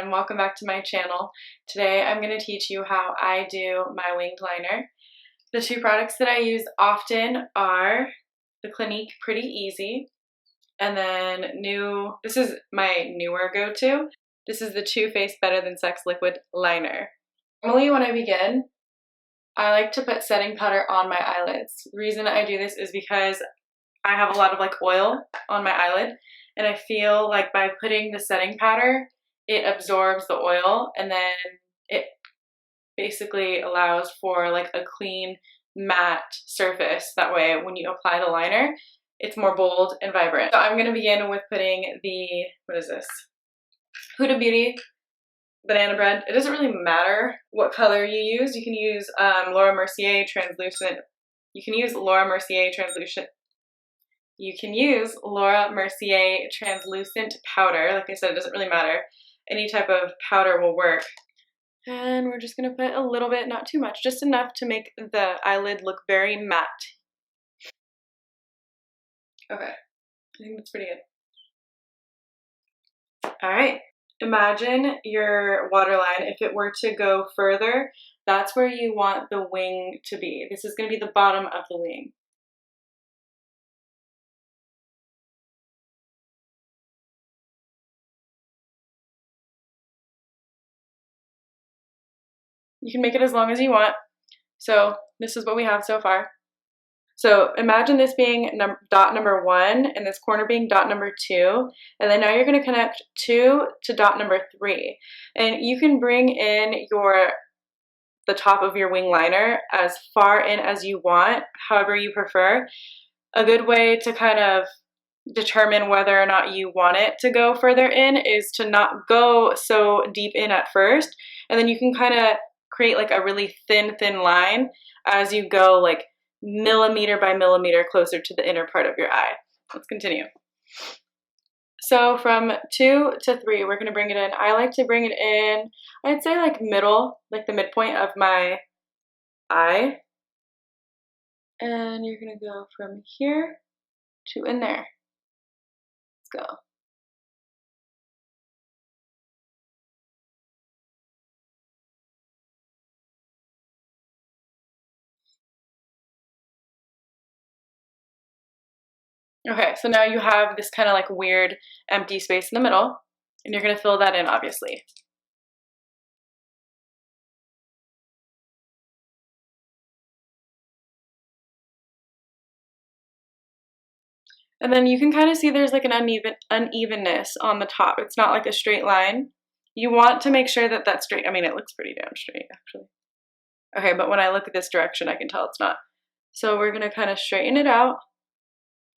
and welcome back to my channel. Today I'm going to teach you how I do my winged liner. The two products that I use often are the Clinique Pretty Easy and then this is my newer go-to. This is the Too Faced Better Than Sex Liquid Liner. Normally when I begin, I like to put setting powder on my eyelids. The reason I do this is because I have a lot of oil on my eyelid, and I feel like by putting the setting powder, it absorbs the oil and then it basically allows for a clean matte surface. That way when you apply the liner, it's more bold and vibrant. So I'm going to begin with putting the, what is this? Huda Beauty Banana Bread. It doesn't really matter what color you use. You can use Laura Mercier translucent. You can use Laura Mercier translucent. You can use Laura Mercier translucent powder. Like I said, it doesn't really matter. Any type of powder will work. And we're just going to put a little bit, not too much, just enough to make the eyelid look very matte. Okay, I think that's pretty good. All right, imagine your waterline. If it were to go further, that's where you want the wing to be. This is going to be the bottom of the wing. You can make it as long as you want. So this is what we have so far. So imagine this being dot number 1 and this corner being dot number 2. And then now you're going to connect 2 to dot number 3. And you can bring in the top of your wing liner as far in as you want, however you prefer. A good way to kind of determine whether or not you want it to go further in is to not go so deep in at first. And then you can kind of create a really thin line as you go millimeter by millimeter closer to the inner part of your eye. Let's continue. So from 2 to 3, we're going to bring it in. I like to bring it in, I'd say middle, the midpoint of my eye. And you're going to go from here to in there. Let's go. Okay, so now you have this kind of weird empty space in the middle, and you're going to fill that in, obviously. And then you can kind of see there's an unevenness on the top. It's not a straight line. You want to make sure that that's straight. I mean, it looks pretty damn straight, actually. Okay, but when I look at this direction, I can tell it's not. So we're going to kind of straighten it out.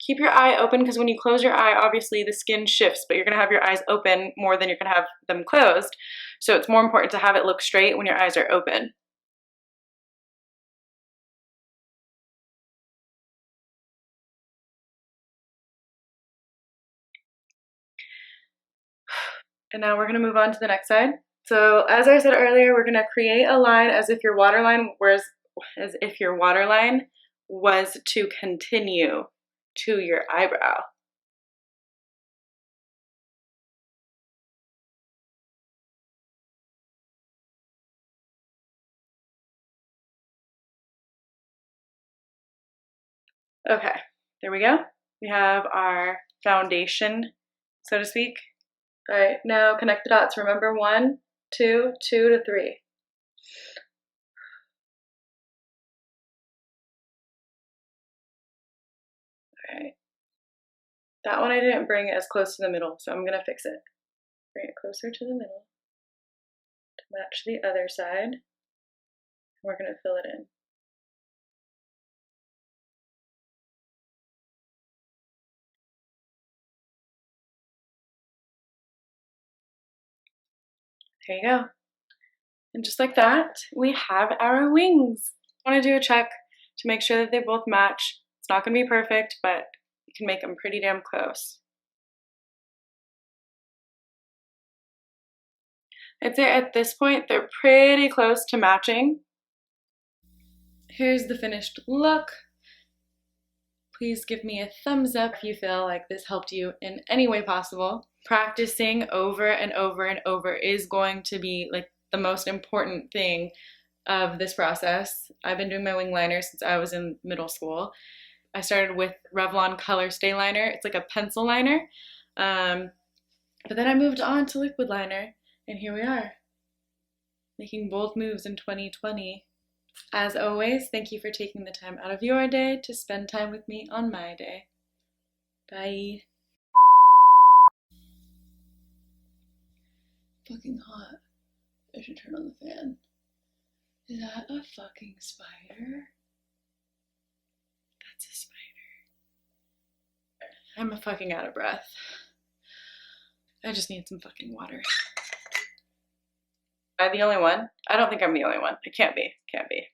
Keep your eye open, because when you close your eye, obviously the skin shifts, but you're going to have your eyes open more than you're going to have them closed. So it's more important to have it look straight when your eyes are open. And now we're going to move on to the next side. So as I said earlier, we're going to create a line as if your waterline was to continue to your eyebrow. Okay, there we go. We have our foundation, so to speak. All right, now connect the dots. Remember 1, 2, 2 to 3. All right. That one I didn't bring as close to the middle, so I'm gonna fix it. Bring it closer to the middle to match the other side. We're gonna fill it in. There you go. And just like that, we have our wings. I want to do a check to make sure that they both match. It's not going to be perfect, but you can make them pretty damn close. I'd say at this point, they're pretty close to matching. Here's the finished look. Please give me a thumbs up if you feel like this helped you in any way possible. practicing over and over and over is going to be like the most important thing of this process. I've been doing my wing liner since I was in middle school. I started with Revlon Color Stay Liner. It's like a pencil liner. But then I moved on to liquid liner, and here we are, making bold moves in 2020. As always, thank you for taking the time out of your day to spend time with me on my day. Bye. Fucking hot. I should turn on the fan. Is that a fucking spider? That's a spider. I'm fucking out of breath. I just need some fucking water. Am I the only one? I don't think I'm the only one. It can't be. Can't be.